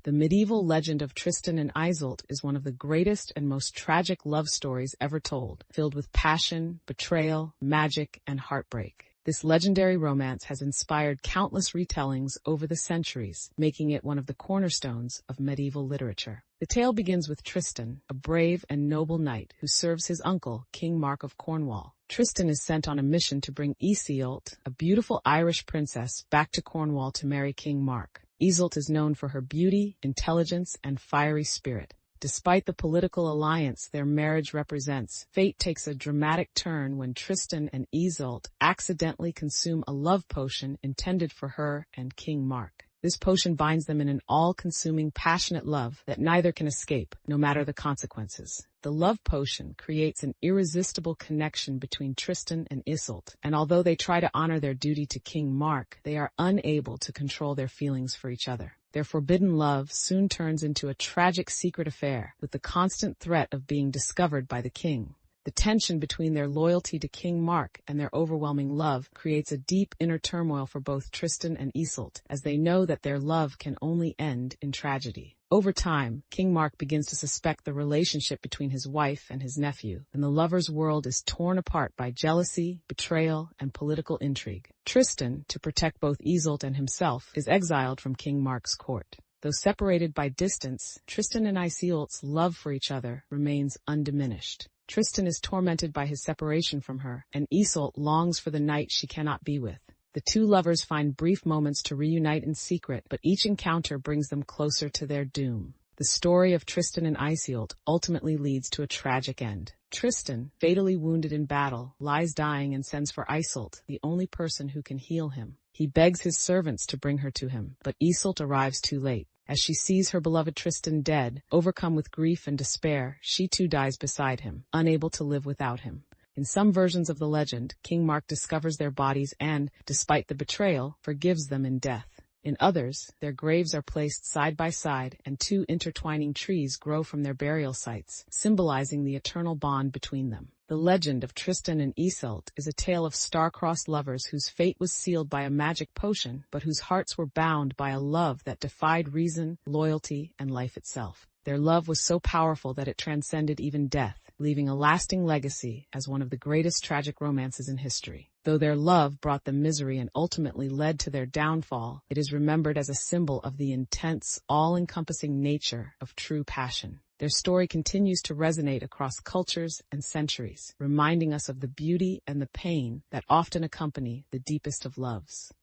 The medieval legend of Tristan and Iseult is one of the greatest and most tragic love stories ever told, filled with passion, betrayal, magic, and heartbreak. This legendary romance has inspired countless retellings over the centuries, making it one of the cornerstones of medieval literature. The tale begins with Tristan, a brave and noble knight who serves his uncle, King Mark of Cornwall. Tristan is sent on a mission to bring Iseult, a beautiful Irish princess, back to Cornwall to marry King Mark. Iseult is known for her beauty, intelligence, and fiery spirit. Despite the political alliance their marriage represents, fate takes a dramatic turn when Tristan and Iseult accidentally consume a love potion intended for her and King Mark. This potion binds them in an all-consuming, passionate love that neither can escape, no matter the consequences. The love potion creates an irresistible connection between Tristan and Iseult, and although they try to honor their duty to King Mark, they are unable to control their feelings for each other. Their forbidden love soon turns into a tragic secret affair, with the constant threat of being discovered by the king. The tension between their loyalty to King Mark and their overwhelming love creates a deep inner turmoil for both Tristan and Iseult, as they know that their love can only end in tragedy. Over time, King Mark begins to suspect the relationship between his wife and his nephew, and the lovers' world is torn apart by jealousy, betrayal, and political intrigue. Tristan, to protect both Iseult and himself, is exiled from King Mark's court. Though separated by distance, Tristan and Iseult's love for each other remains undiminished. Tristan is tormented by his separation from her, and Iseult longs for the knight she cannot be with. The two lovers find brief moments to reunite in secret, but each encounter brings them closer to their doom. The story of Tristan and Iseult ultimately leads to a tragic end. Tristan, fatally wounded in battle, lies dying and sends for Iseult, the only person who can heal him. He begs his servants to bring her to him, but Iseult arrives too late. As she sees her beloved Tristan dead, overcome with grief and despair, she too dies beside him, unable to live without him. In some versions of the legend, King Mark discovers their bodies and, despite the betrayal, forgives them in death. In others, their graves are placed side by side and two intertwining trees grow from their burial sites, symbolizing the eternal bond between them. The legend of Tristan and Iseult is a tale of star-crossed lovers whose fate was sealed by a magic potion, but whose hearts were bound by a love that defied reason, loyalty, and life itself. Their love was so powerful that it transcended even death, leaving a lasting legacy as one of the greatest tragic romances in history. Though their love brought them misery and ultimately led to their downfall, it is remembered as a symbol of the intense, all-encompassing nature of true passion. Their story continues to resonate across cultures and centuries, reminding us of the beauty and the pain that often accompany the deepest of loves.